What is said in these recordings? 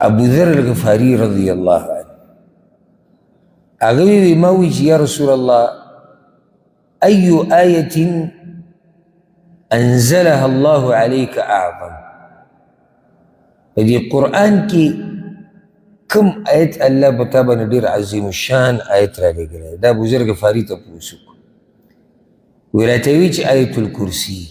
ابو ذر الغفاری رضی اللہ عنہ اغوی ما وی یا رسول الله ای آیت انزلها الله عليك اعظم دی قرآن کی کم آیت اللہ بتابا ندیر عظیم الشان آیت را لے گرے دا ابو ذر غفاری تا پوسو ولاتوی چی آیت الکرسی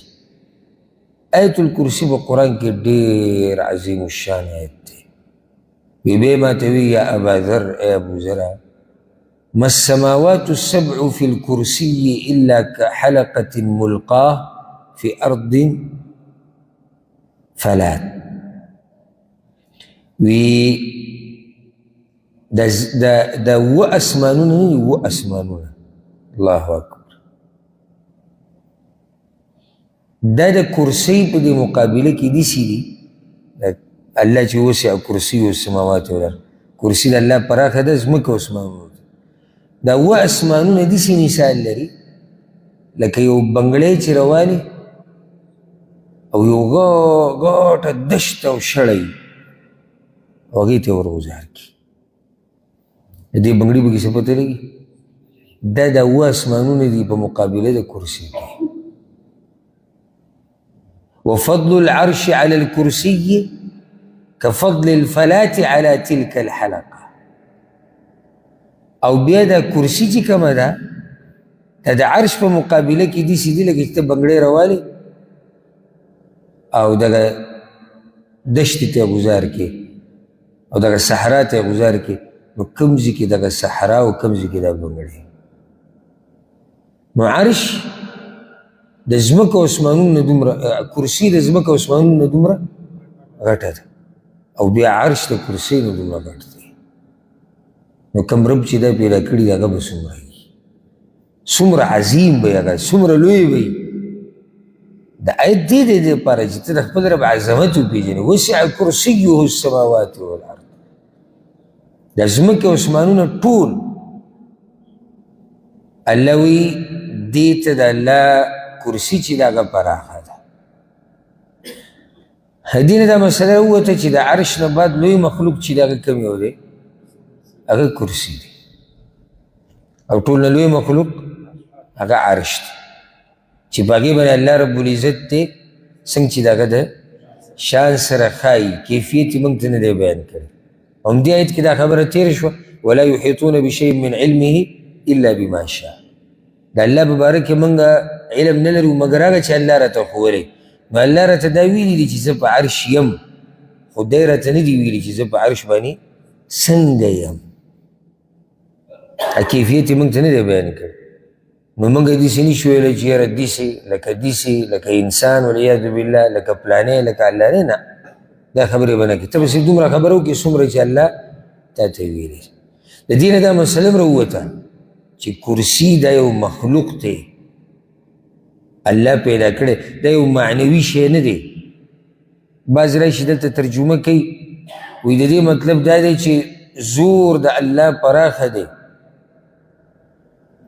آیت الکرسی با قرآن کی دیر عظیم الشان آیت تے بے ما توی یا ابا ذر اے ابو ذر ما السماوات السبع في الكرسي إلا كحلقة ملقاه في أرض فلات وی دا و اسمانون اللہ اکبر دا کرسی پا دی مقابلے کی دی سی دی اللہ چی وسع کرسی و السماوات والارض کرسی دا اللہ پراخ دا زمک و اسمانون دا و اسمانون دی سی مثال لري لکه یو بنگلے چی روانی او یو غاٹ دشت او شڑی وغی تے ورگزار کی دی بنگلی بکی سے پتہ لگی دا و اسمانون دی پا مقابلے دا کرسی کی وفضل العرش على الكرسي كفضل الفلاة على تلك الحلقة او بیا دا کرسی چی کم دا دا عرش پا مقابلہ کی دی سی دی لگی چتا بنگڑے روالی او دا دشت تے گزار کے او دا صحرا تے گزار کے نو کمزی کی دا صحرا و کمزی کی دا بنگڑے نو عرش دا زمک و اسمانون ندومرا کرسی دا زمک و اسمانون ندومرا غٹا دا او بیا عرش دا کرسی ندومرا غٹا دا نو کم رب چی دا پیدا کری دا گا سمرائی سمر عظیم بی اگا سمر لوی بی دا آیت دے پارا جتا دا خپل رب عظمتو پی جنی وسع کرسیه السماوات والارض دا زمک اسمانون طول اللہ وی دیتا دا اللہ کرسی چی دا گا پراخا دا حدین دا مسئلہ ہوا تا چی دا عرش نباد لوی مخلوق چی دا گا کمی ہو دے اگر کرسی دی او طول نلوی مخلوق اگر عرش دی چی باقی بنا اللہ رب العزت تے سنگ چی دا گا شان سر خائی کیفیتی منگتن دے بیان کرے ہم دی آیت کی دا خبر تیر شوا ولا يحيطون بشيء من علمه الا بما شاء دا اللہ ببارک منگا علم نلرو مگر آگا چی اللہ را تا خوری ما اللہ را تا دا ویلی دی چی زب عرش یم خود دای را تا ندی ویلی چی زب عرش بانی سنگ یم کیفیتی منگتا نده بیان کرد نو منگا دیسی نیشوی لچی یارا دیسی لکا انسان والعیاذ باللہ لکا پلانے لکا اللہ نینا دا خبری بنا کی تب اسی دومرا خبرو کی سمرا چی اللہ تا تیویلی دا دین دا مسلم روتا چی کرسی دا یو مخلوق تے اللہ پیدا کرے دا یو معنوی شے ندے بعض رائشی دلتا ترجمہ کئی وی دا دی مطلب دا دے چی زور دا اللہ پراخ دے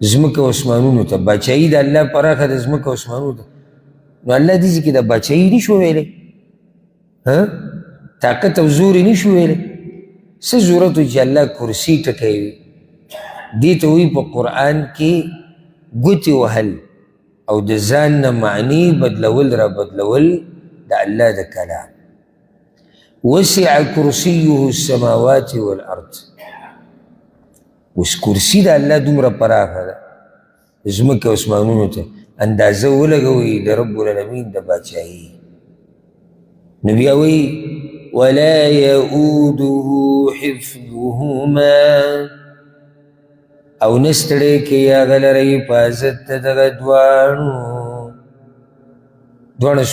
زمک و اسمانونو تا باچائی دا اللہ پراخ دا زمک و اسمانونو تا نو اللہ دیزی که دا باچائی نیشو ویلے طاقت و زوری نیشو ویلے سا زورتو چی اللہ کرسی تکیوی دیتا ہوئی پا قرآن کی گوتی و حل او دا زان معنی بدلول را بدلول دا اللہ دا کلام وسع کرسیه السماوات والارض اس کرسی دا اللہ دومرا پراخا دا زمک اسمانونو تا اندازہ ولگوی دا رب العالمین دا باچائی نبی آوی ولا یعوده حفظهما او نستڑے کہ یا غلری پازت دا دوانو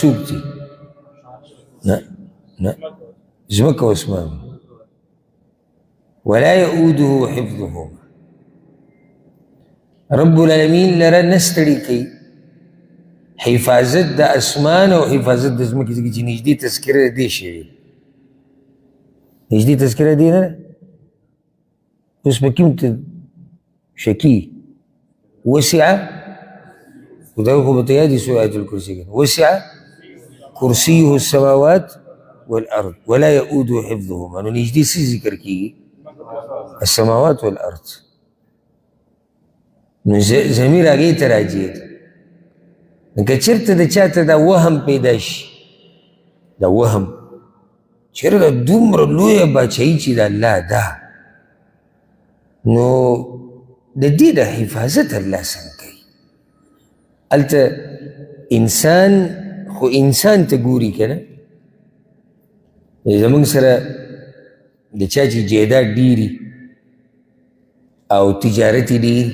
سوک تی نا زمک اسمانونو ولا يؤوده حفظهما رب العالمین لرا نستڑی کئی حفاظت دا اسمان و حفاظت دا زمکی چی نجدی تذکرہ دی شوی نجدی تذکرہ دی نا اس پا کیوں شکی وسع خدا کو بتایا دی سو آیت الکرسی کی وسع کرسیه السماوات والارض ولا يؤود حفظهما. نو نږدې څه ذکر کیږي؟ السماوات والارض. نو ضمیر هغې ته راجع دی. که چېرته د چاته دا وهم پیدا شي، دا وهم چېرته دومره لویه باچایي چې د الله ده، نو د دې د حفاظت الله څنګه کوي؟ هلته انسان خو انسان ته ګوري که نه. زمونږ سره د چا چې جایداد ډېري او تجارت یې ډېري،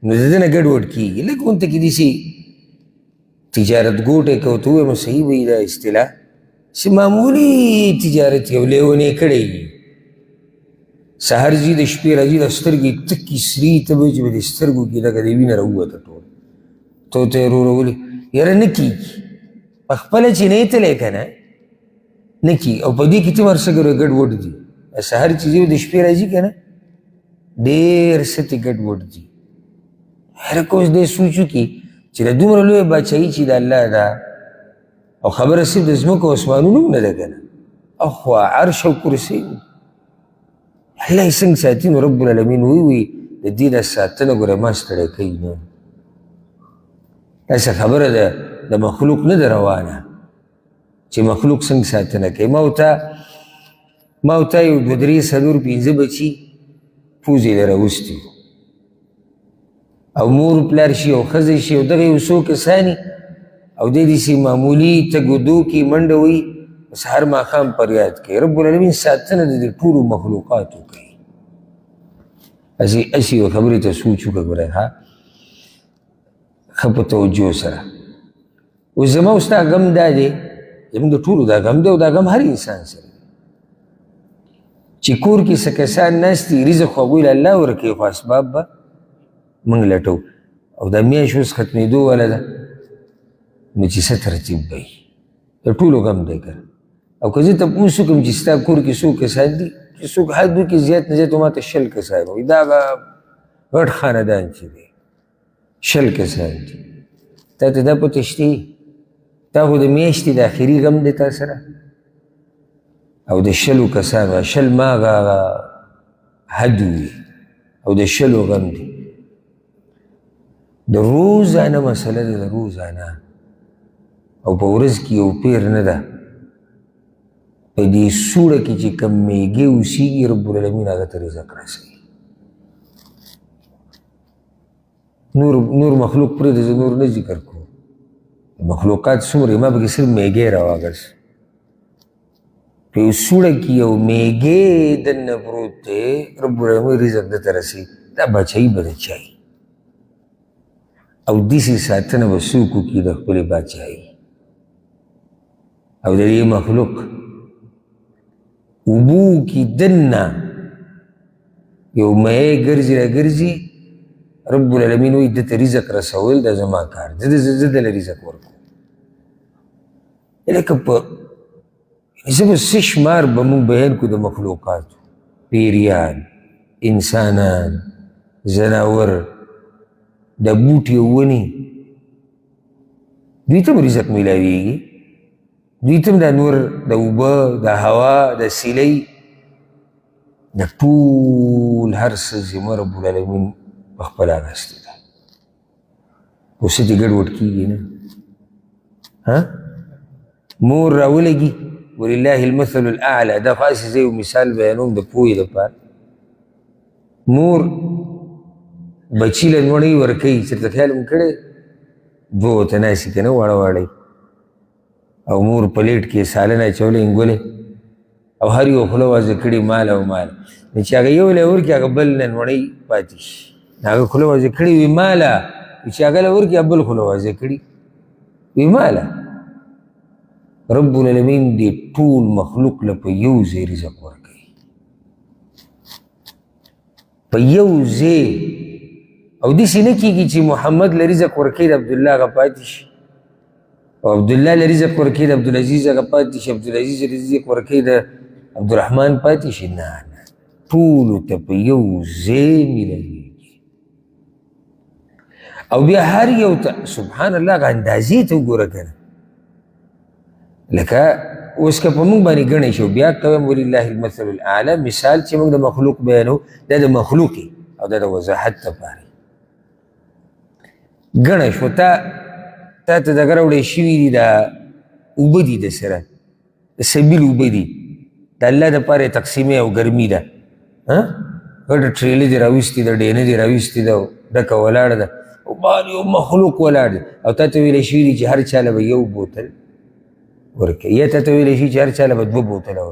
نو د ده نه ګډوډ کېږي. لکه اونته کې داسې تجارت ګوټی که ورته ووایم صحیح به وي دا اصطلاح، چې معمولي تجارت یو لیونی کړی وي. سهار ځي د شپې راځي د سترګې تکې سرې ته به چې به د سترګو کې لکه د وینه راووته ټول. ته ورته یې ورورولې یاره نه کېږي، په خپله چې نه یې تلی که نه نه کېږي. او په دې کې ته ورڅه ګډوډ دي. سهار چې ځي د شپې راځي که نه ډېر څه ترې ګډوډ دي. هر کوز دی سوچ وکړي چې د دومره لویه باچایي چې د الله ده، او خبره صرف د ځمکو او اسمانونو هم نه ده که نه، اخوا عرش او کرسي الله یې څنګه ساتي. نو رب العالمین وی د دې د ساتنه ګوره ما ستړی کوي نه. داسې خبره ده د مخلوق نه ده روانه چې مخلوق څنګه ساتنه کوي. ما او تا یو دوه درې څلور پنځه بچي پوزې له راوستي وو، او مور پلار شي او ښځه شي او دغه یو څو کسانې، او دی داسې معمولي تګودو کې منډه وي، سهار ماښام فریاد کوي. رب العالمین ساتنه د دې ټولو مخلوقاتو کوي. هسې یو خبرې ته سوچ وکړه ګورئ ښه په توجه سره. اوس زما او ستا غم دا دی، زموږ د ټولو دا غم دی، او دا غم هر انسان سره دی چې کور کې څه کسان ناست دي، رزق خو هغوی له الله ورکوي، خو اسباب به موږ لټو. او دا میاشت اوس ختمېدو واله ده، نو چې څه ترتیب به وي؟ د ټولو غم دی که نه. او که زه تپوس وکړم چې ستا کور کې څو کسان دي، چې څوک حد وکړي زیات نه زیات ما ته 100 کسان وایي، دا هغه غټ خاندان چې دی 100 کسان دي. تا ته دا پته شته؟ تا خو د میاشتې د آخري غم دی تا سره، او د 100 کسانو 100 ما هغه حد وي، او د 100 غم دی. د روزانه مسله ده، د روزانه، او په ورځ کې یو پیر نه ده. په دې سوړه کې چې کم میږې اوسېږي، رب العالمین هغه ته رزق رسوي. نور مخلوق پرېږده، زه نور نه ذکر کوم. مخلوقات څومره ما پکې صرف میږی راواغست. په یو سوړه کې یو میږی دننه پروت دی، رب العالمین رزق ده ته رسوي. دا باچایي به د چا وي؟ او داسې ساتنه به څوک وکړي د خپلې باچایي؟ او د دې مخلوق اوبو کې دننه یو مې ګرځي را ګرځي، رب العالمین وایي ده ته رزق رسول دا زما کار، زه دله رزق ورکوم. لکه په زه به څه شمار به موږ بیان کړو د مخلوقاتو، پیریان، انسانان، زناور، د بوټي او ونې، دوی ته هم رزق میلاویږي، دوی ته هم د نور، د اوبه، د هوا، د سیلۍ، د ټول هر څه ذمه رب العالمین په خپله اخیستې ده. خو څه چې ګډوډ کېږي نه، مور راولګي، ولله المثل الاعلى. دا خو هسې زه یو مثال بیانوم د پوهې لپاره. مور بچي له نوڼۍ ورکوي، چېرته خیال مو کړی؟ دوه ورته ناستي که نه واړه واړی، او مور پلیټ کې سالنه اچولی انګولې، او هر یو خوله وازه کړي مال او مال. نو چې هغه یو له ورکړي هغه بل نه نوڼۍ پاتې شي. هغه خوله وازه کړي وي ماله، چې هغه له ورکړي بل خوله وازه کړي وي ماله. رب العالمین دې ټول مخلوق له په یو ځای رزق ورکوي، په یو ځای. او داسې نه کېږي چې محمد له رزق ورکوي د عبدالله هغه پاتې شي، او عبدالله له رزق ورکوي د عبدالعزیز هغه پاتې شي، عبدالعزیز رزق ورکوي د عبدالرحمن پاتې شي. نه نه، ټولو ته په یو ځای میلاویږي. او بیا هر یو ته سبحان الله هغه اندازې ته وګوره که نه. لکه اوس که په موږ باندې ګڼی شو بیا کوم ولله المثل الاعلی مثال چې موږ د مخلوق بیانو دا د مخلوقي او دا د وضاحت لپاره ګڼه شو تا ته دغه راوړی شوي دي دا اوبه دي د سره د سبیل اوبه دي د الله دپاره یې تقسیمې او ګرمي ده غټه ټریلې دې راویستې ده ډینه دې راویستې ده ډکه ولاړه ده او باندې یو مخلوق ولاړ دی او تا ته ویلی شوي دي چې هر چا له به یو بوتل ورکوي یا تا ته ویلی شي چې هر چا له به 2 بوتله